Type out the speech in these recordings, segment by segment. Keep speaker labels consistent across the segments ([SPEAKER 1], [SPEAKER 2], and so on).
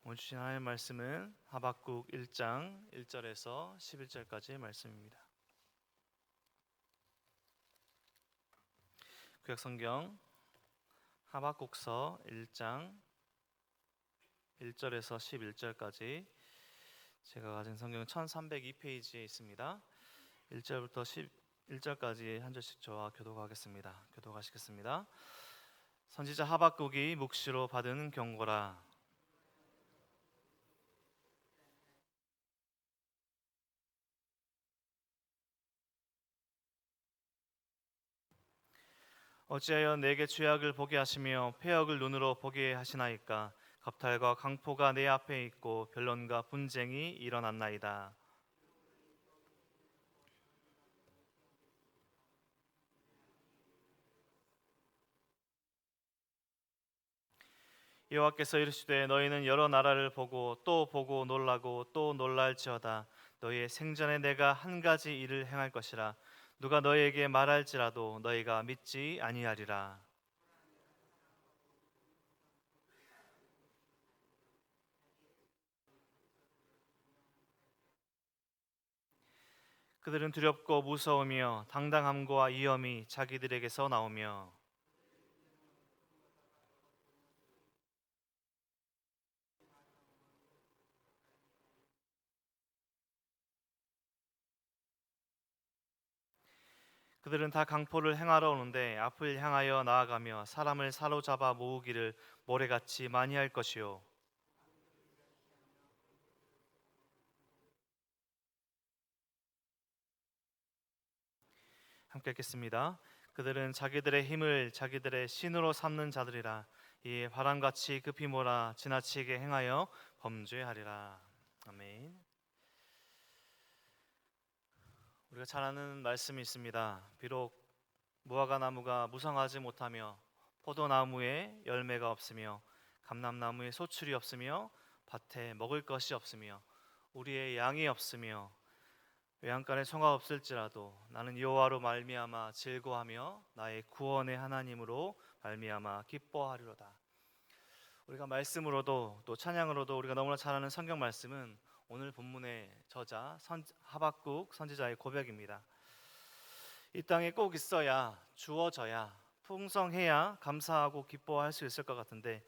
[SPEAKER 1] 오늘 주신 하나님의 말씀은 하박국 1장 1절에서 11절까지의 말씀입니다. 구약성경 하박국서 1장 1절에서 11절까지 제가 가진 성경은 1302페이지에 있습니다. 1절부터 11절까지 한 절씩 저와 교독하겠습니다. 교독하시겠습니다. 선지자 하박국이 묵시로 받은 경고라. 어찌하여 내게 죄악을 보게 하시며 패역을 눈으로 보게 하시나이까. 겁탈과 강포가 내 앞에 있고 변론과 분쟁이 일어났나이다. 여호와께서 이르시되 너희는 여러 나라를 보고 또 보고 놀라고 또 놀랄지어다. 너희의 생전에 내가 한 가지 일을 행할 것이라. 누가 너희에게 말할지라도 너희가 믿지 아니하리라. 그들은 두렵고 무서우며 당당함과 위엄이 자기들에게서 나오며 그들은 다 강포를 행하러 오는데 앞을 향하여 나아가며 사람을 사로잡아 모으기를 모래같이 많이 할 것이요. 함께 읽겠습니다. 그들은 자기들의 힘을 자기들의 신으로 삼는 자들이라. 이에 바람같이 급히 몰아 지나치게 행하여 범죄하리라. 아멘. 우리가 잘 아는 말씀이 있습니다. 비록 무화과 나무가 무성하지 못하며 포도나무에 열매가 없으며 감람나무에 소출이 없으며 밭에 먹을 것이 없으며 우리의 양이 없으며 외양간에 소가 없을지라도 나는 여호와로 말미암아 즐거하며 나의 구원의 하나님으로 말미암아 기뻐하리로다. 우리가 말씀으로도 또 찬양으로도 우리가 너무나 잘 아는 성경 말씀은 오늘 본문의 저자 하박국 선지자의 고백입니다. 이 땅에 꼭 있어야 주어져야 풍성해야 감사하고 기뻐할 수 있을 것 같은데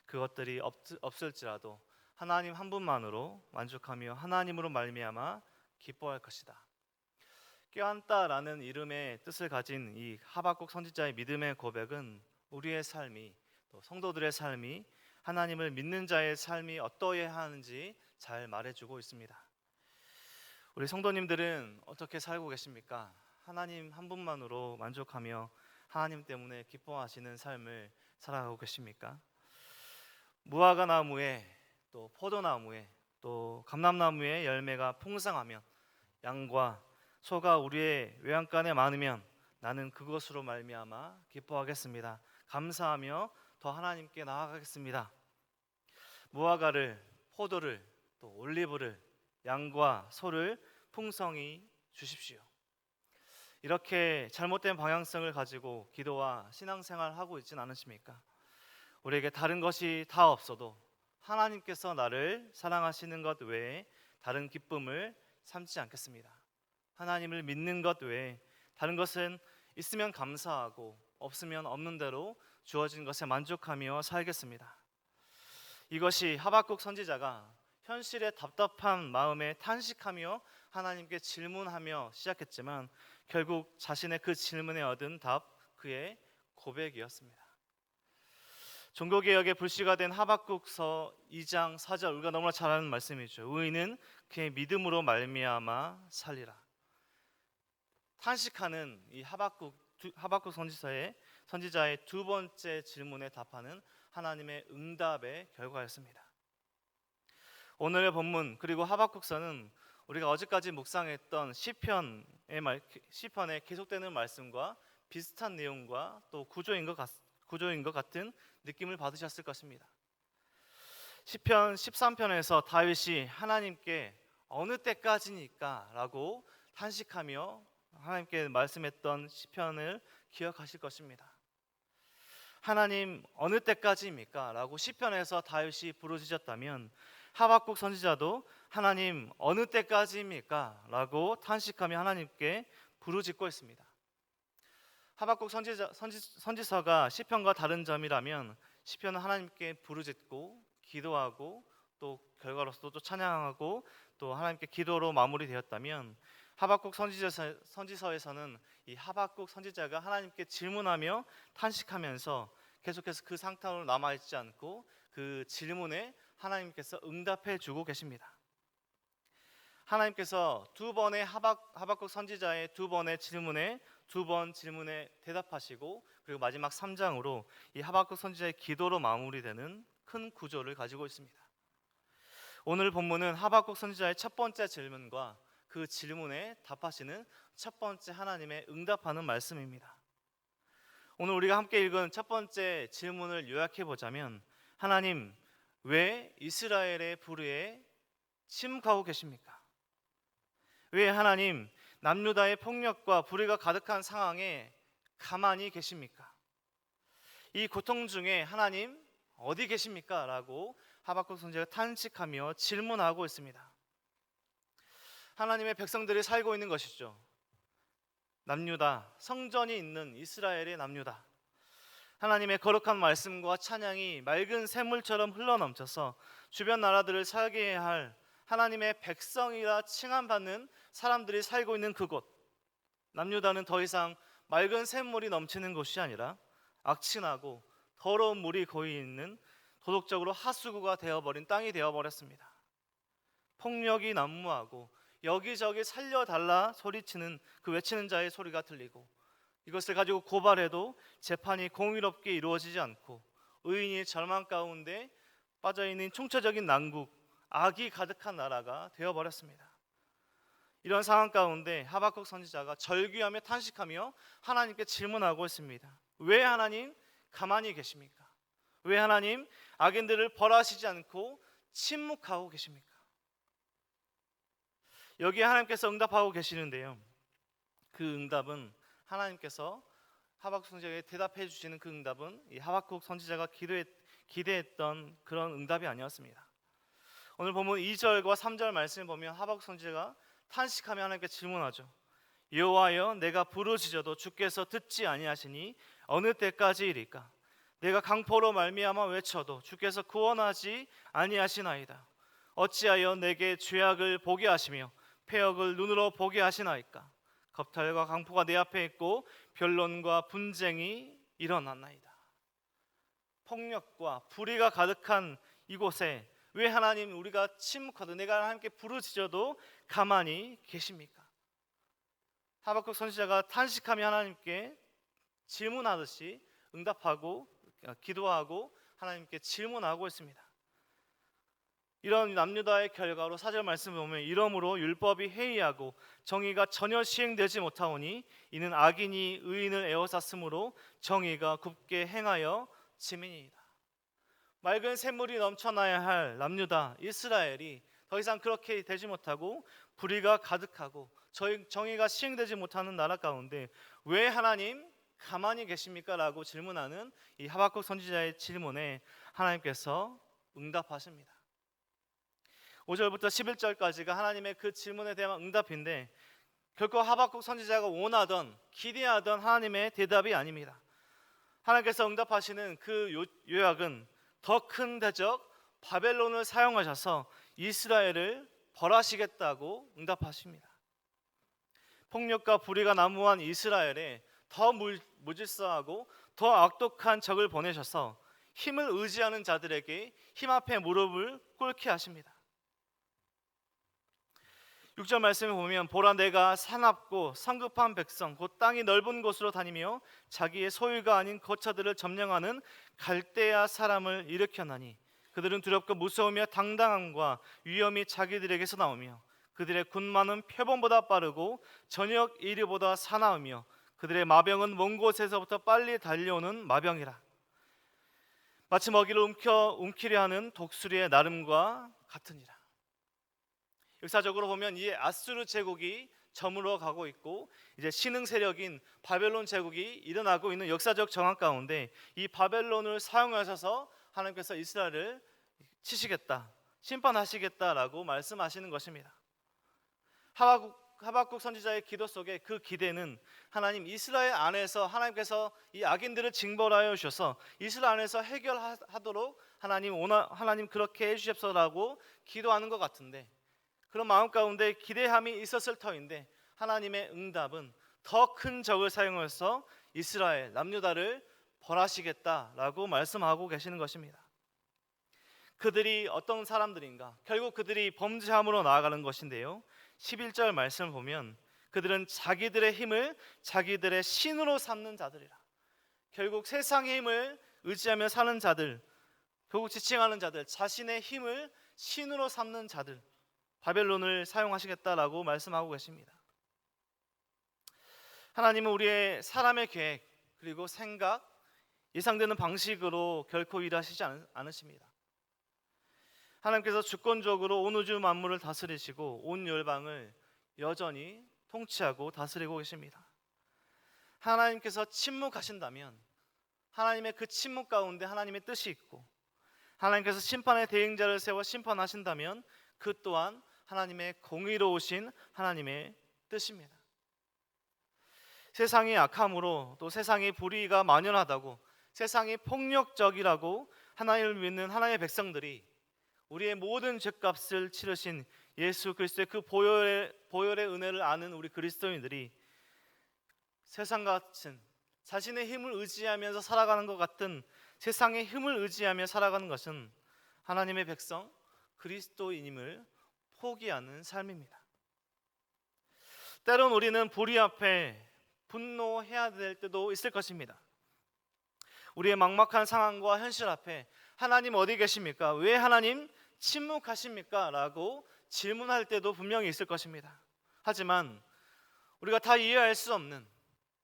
[SPEAKER 1] 그것들이 없을지라도 하나님 한 분만으로 만족하며 하나님으로 말미암아 기뻐할 것이다. 껴안다라는 이름의 뜻을 가진 이 하박국 선지자의 믿음의 고백은 우리의 삶이 또 성도들의 삶이 하나님을 믿는 자의 삶이 어떠해야 하는지 잘 말해주고 있습니다. 우리 성도님들은 어떻게 살고 계십니까? 하나님 한 분만으로 만족하며 하나님 때문에 기뻐하시는 삶을 살아가고 계십니까? 무화과 나무에 또 포도나무에 또 감람나무에 열매가 풍성하면 양과 소가 우리의 외양간에 많으면 나는 그것으로 말미암아 기뻐하겠습니다. 감사하며 더 하나님께 나아가겠습니다. 무화과를, 포도를, 또 올리브를, 양과 소를 풍성히 주십시오. 이렇게 잘못된 방향성을 가지고 기도와 신앙생활을 하고 있진 않으십니까? 우리에게 다른 것이 다 없어도 하나님께서 나를 사랑하시는 것 외에 다른 기쁨을 삼지 않겠습니다. 하나님을 믿는 것 외에 다른 것은 있으면 감사하고 없으면 없는 대로 주어진 것에 만족하며 살겠습니다. 이것이 하박국 선지자가 현실의 답답한 마음에 탄식하며 하나님께 질문하며 시작했지만 결국 자신의 그 질문에 얻은 답, 그의 고백이었습니다. 종교개혁의 불씨가 된 하박국서 2장 4절, 우리가 너무나 잘 아는 말씀이죠. 의인은 그의 믿음으로 말미암아 살리라. 탄식하는 이 하박국 선지자의 두 번째 질문에 답하는 하나님의 응답의 결과였습니다. 오늘의 본문 그리고 하박국서는 우리가 어제까지 묵상했던 시편의 계속되는 말씀과 비슷한 내용과 또 구조인 것 같은 느낌을 받으셨을 것입니다. 시편 13편에서 다윗이 하나님께 어느 때까지니까 라고 탄식하며 하나님께 말씀했던 시편을 기억하실 것입니다. 하나님 어느 때까지입니까? 라고 시편에서 다윗이 부르짖었다면 하박국 선지자도 하나님 어느 때까지입니까? 라고 탄식하며 하나님께 부르짖고 있습니다. 하박국 선지서가 시편과 다른 점이라면 시편은 하나님께 부르짖고 기도하고 또 결과로서 또 찬양하고 또 하나님께 기도로 마무리되었다면 하박국 선지서에서는 이 하박국 선지자가 하나님께 질문하며 탄식하면서 계속해서 그 상태로 남아있지 않고 그 질문에 하나님께서 응답해 주고 계십니다. 하나님께서 두 번의 하박국 선지자의 두 번의 질문에 두 번 질문에 대답하시고 그리고 마지막 3장으로 이 하박국 선지자의 기도로 마무리되는 큰 구조를 가지고 있습니다. 오늘 본문은 하박국 선지자의 첫 번째 질문과 그 질문에 답하시는 첫 번째 하나님의 응답하는 말씀입니다. 오늘 우리가 함께 읽은 첫 번째 질문을 요약해 보자면 하나님 왜 이스라엘의 불의에 침묵하고 계십니까? 왜 하나님 남유다의 폭력과 불의가 가득한 상황에 가만히 계십니까? 이 고통 중에 하나님 어디 계십니까? 라고 하박국 선지자가 탄식하며 질문하고 있습니다. 하나님의 백성들이 살고 있는 것이죠. 남유다, 성전이 있는 이스라엘의 남유다. 하나님의 거룩한 말씀과 찬양이 맑은 샘물처럼 흘러넘쳐서 주변 나라들을 살게 할 하나님의 백성이라 칭함받는 사람들이 살고 있는 그곳, 남유다는 더 이상 맑은 샘물이 넘치는 곳이 아니라 악취나고 더러운 물이 고이 있는 도덕적으로 하수구가 되어버린 땅이 되어버렸습니다. 폭력이 난무하고 여기저기 살려달라 소리치는 그 외치는 자의 소리가 들리고 이것을 가지고 고발해도 재판이 공의롭게 이루어지지 않고 의인이 절망 가운데 빠져있는 총체적인 난국, 악이 가득한 나라가 되어버렸습니다. 이런 상황 가운데 하박국 선지자가 절규하며 탄식하며 하나님께 질문하고 있습니다. 왜 하나님 가만히 계십니까? 왜 하나님 악인들을 벌하시지 않고 침묵하고 계십니까? 여기에 하나님께서 응답하고 계시는데요, 그 응답은 하나님께서 하박국 선지자에게 대답해 주시는 그 응답은 이 하박국 선지자가 기대했던 그런 응답이 아니었습니다. 오늘 보면 2절과 3절 말씀을 보면 하박국 선지자가 탄식하며 하나님께 질문하죠. 여호와여 내가 부르짖어도 주께서 듣지 아니하시니 어느 때까지이리까? 내가 강포로 말미암아 외쳐도 주께서 구원하지 아니하시나이다. 어찌하여 내게 죄악을 보게 하시며 패역을 눈으로 보게 하시나이까? 겁탈과 강포가 내 앞에 있고 변론과 분쟁이 일어났나이다. 폭력과 불의가 가득한 이곳에 왜 하나님 우리가 침묵하도 내가 하나님께 부르짖어도 가만히 계십니까? 하박국 선지자가 탄식하며 하나님께 질문하듯이 응답하고 기도하고 하나님께 질문하고 있습니다. 이런 남유다의 결과로 4절 말씀을 보면 이러므로 율법이 해이하고 정의가 전혀 시행되지 못하오니 이는 악인이 의인을 에워쌌으므로 정의가 굽게 행하여 지민이다. 맑은 샘물이 넘쳐나야 할 남유다 이스라엘이 더 이상 그렇게 되지 못하고 불의가 가득하고 정의가 시행되지 못하는 나라 가운데 왜 하나님 가만히 계십니까? 라고 질문하는 이 하박국 선지자의 질문에 하나님께서 응답하십니다. 5절부터 11절까지가 하나님의 그 질문에 대한 응답인데 결코 하박국 선지자가 원하던 기대하던 하나님의 대답이 아닙니다. 하나님께서 응답하시는 그 요약은 더 큰 대적 바벨론을 사용하셔서 이스라엘을 벌하시겠다고 응답하십니다. 폭력과 불의가 난무한 이스라엘에 더 무질서하고 더 악독한 적을 보내셔서 힘을 의지하는 자들에게 힘 앞에 무릎을 꿇게 하십니다. 6절 말씀을 보면 보라 내가 사납고 성급한 백성 곧 땅이 넓은 곳으로 다니며 자기의 소유가 아닌 거처들을 점령하는 갈대아 사람을 일으켰나니 그들은 두렵고 무서우며 당당함과 위엄이 자기들에게서 나오며 그들의 군마는 표범보다 빠르고 저녁 이르보다 사나우며 그들의 마병은 먼 곳에서부터 빨리 달려오는 마병이라. 마치 먹이를 움키려 하는 독수리의 나름과 같으니라. 역사적으로 보면 이 아수르 제국이 저물어 가고 있고 이제 신흥 세력인 바벨론 제국이 일어나고 있는 역사적 정황 가운데 이 바벨론을 사용하셔서 하나님께서 이스라엘을 치시겠다, 심판하시겠다라고 말씀하시는 것입니다. 하박국 선지자의 기도 속에 그 기대는 하나님 이스라엘 안에서 하나님께서 이 악인들을 징벌하여 주셔서 이스라엘 안에서 해결하도록 하나님 그렇게 해주십소라고 기도하는 것 같은데, 그런 마음 가운데 기대함이 있었을 터인데 하나님의 응답은 더 큰 적을 사용해서 이스라엘 남유다를 벌하시겠다라고 말씀하고 계시는 것입니다. 그들이 어떤 사람들인가? 결국 그들이 범죄함으로 나아가는 것인데요, 11절 말씀을 보면 그들은 자기들의 힘을 자기들의 신으로 삼는 자들이라. 결국 세상의 힘을 의지하며 사는 자들, 결국 지칭하는 자들, 자신의 힘을 신으로 삼는 자들, 바벨론을 사용하시겠다라고 말씀하고 계십니다. 하나님은 우리의 사람의 계획 그리고 생각, 예상되는 방식으로 결코 일하시지 않으십니다. 하나님께서 주권적으로 온 우주 만물을 다스리시고 온 열방을 여전히 통치하고 다스리고 계십니다. 하나님께서 침묵하신다면 하나님의 그 침묵 가운데 하나님의 뜻이 있고, 하나님께서 심판의 대행자를 세워 심판하신다면 그 또한 하나님의 공의로우신 하나님의 뜻입니다. 세상이 악함으로 또 세상의 불의가 만연하다고, 세상이 폭력적이라고 하나님을 믿는 하나님의 백성들이 우리의 모든 죄값을 치르신 예수 그리스도의 그 보혈의 은혜를 아는 우리 그리스도인들이 세상 같은 자신의 힘을 의지하면서 살아가는 것 같은 세상의 힘을 의지하며 살아가는 것은 하나님의 백성 그리스도인임을 포기하는 삶입니다. 때론 우리는 불의 앞에 분노해야 될 때도 있을 것입니다. 우리의 막막한 상황과 현실 앞에 하나님 어디 계십니까? 왜 하나님 침묵하십니까? 라고 질문할 때도 분명히 있을 것입니다. 하지만 우리가 다 이해할 수 없는,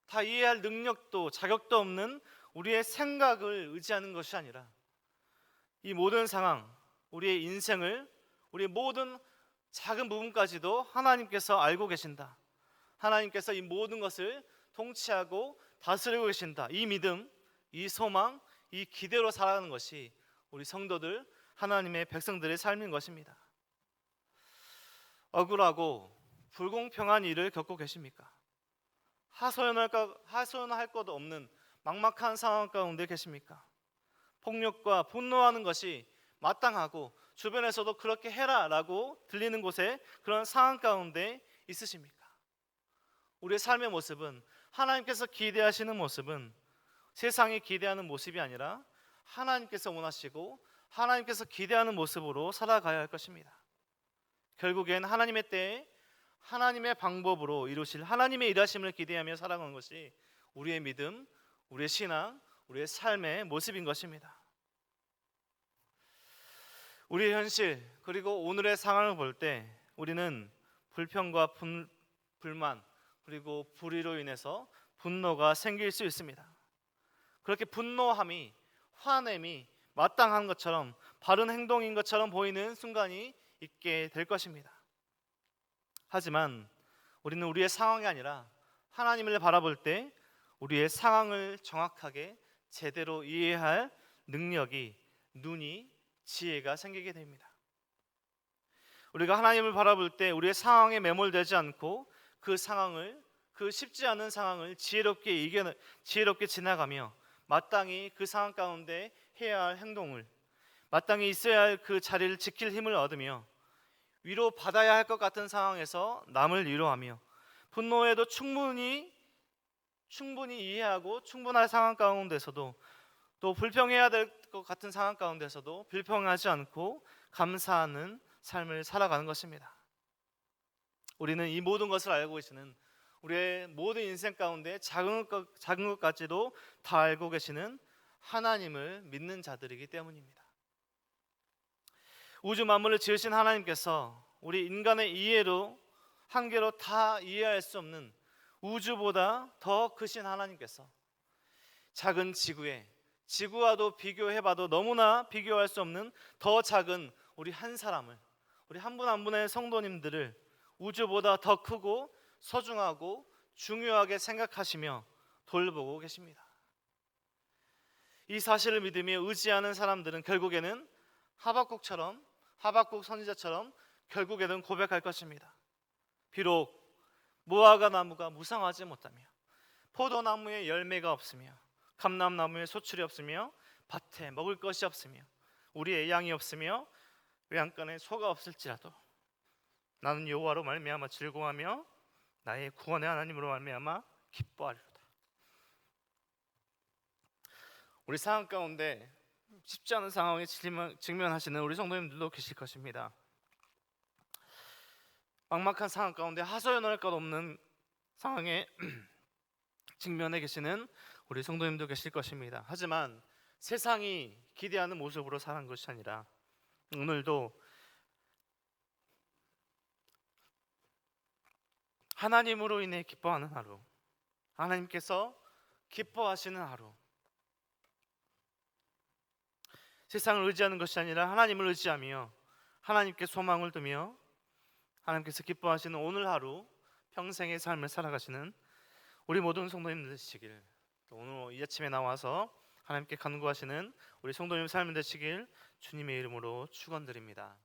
[SPEAKER 1] 다 이해할 능력도 자격도 없는 우리의 생각을 의지하는 것이 아니라 이 모든 상황, 우리의 인생을, 우리의 모든 작은 부분까지도 하나님께서 알고 계신다, 하나님께서 이 모든 것을 통치하고 다스리고 계신다, 이 믿음, 이 소망, 이 기대로 살아가는 것이 우리 성도들, 하나님의 백성들의 삶인 것입니다. 억울하고 불공평한 일을 겪고 계십니까? 하소연할 것 없는 막막한 상황 가운데 계십니까? 폭력과 분노하는 것이 마땅하고 주변에서도 그렇게 해라라고 들리는 곳에 그런 상황 가운데 있으십니까? 우리의 삶의 모습은, 하나님께서 기대하시는 모습은 세상이 기대하는 모습이 아니라 하나님께서 원하시고 하나님께서 기대하는 모습으로 살아가야 할 것입니다. 결국엔 하나님의 때에 하나님의 방법으로 이루실 하나님의 일하심을 기대하며 살아가는 것이 우리의 믿음, 우리의 신앙, 우리의 삶의 모습인 것입니다. 우리의 현실 그리고 오늘의 상황을 볼 때 우리는 불평과 불만 그리고 불의로 인해서 분노가 생길 수 있습니다. 그렇게 분노함이, 화냄이 마땅한 것처럼 바른 행동인 것처럼 보이는 순간이 있게 될 것입니다. 하지만 우리는 우리의 상황이 아니라 하나님을 바라볼 때 우리의 상황을 정확하게 제대로 이해할 능력이, 눈이, 지혜가 생기게 됩니다. 우리가 하나님을 바라볼 때 우리의 상황에 매몰되지 않고 그 상황을, 그 쉽지 않은 상황을 지혜롭게 지나가며 마땅히 그 상황 가운데 해야 할 행동을, 마땅히 있어야 할 그 자리를 지킬 힘을 얻으며 위로받아야 할 것 같은 상황에서 남을 위로하며 분노에도 충분히 이해하고 충분할 상황 가운데서도 또 불평해야 될 것 같은 상황 가운데서도 불평하지 않고 감사하는 삶을 살아가는 것입니다. 우리는 이 모든 것을 알고 계시는, 우리의 모든 인생 가운데 작은 것까지도 다 알고 계시는 하나님을 믿는 자들이기 때문입니다. 우주 만물을 지으신 하나님께서 우리 인간의 이해로, 한계로 다 이해할 수 없는 우주보다 더 크신 하나님께서 작은 지구와도 비교해봐도 너무나 비교할 수 없는 더 작은 우리 한 사람을, 우리 한 분 한 분의 성도님들을 우주보다 더 크고 소중하고 중요하게 생각하시며 돌보고 계십니다. 이 사실을 믿으며 의지하는 사람들은 결국에는 하박국 선지자처럼 결국에는 고백할 것입니다. 비록 무화과 나무가 무성하지 못하며 포도나무에 열매가 없으며 감람나무에 소출이 없으며 밭에 먹을 것이 없으며 우리의 양이 없으며 외양간에 소가 없을지라도 나는 여호와로 말미암아 즐거워하며 나의 구원의 하나님으로 말미암아 기뻐하리로다. 우리 상황 가운데 쉽지 않은 상황에 직면하시는 우리 성도님들도 계실 것입니다. 막막한 상황 가운데 하소연할 것 없는 상황에 직면해 계시는 우리 성도님도 계실 것입니다. 하지만 세상이 기대하는 모습으로 사는 것이 아니라 오늘도 하나님으로 인해 기뻐하는 하루, 하나님께서 기뻐하시는 하루, 세상을 의지하는 것이 아니라 하나님을 의지하며 하나님께 소망을 두며 하나님께서 기뻐하시는 오늘 하루 평생의 삶을 살아가시는 우리 모든 성도님들 되시길, 오늘 이 아침에 나와서 하나님께 간구하시는 우리 성도님 삶이 되시길 주님의 이름으로 축원드립니다.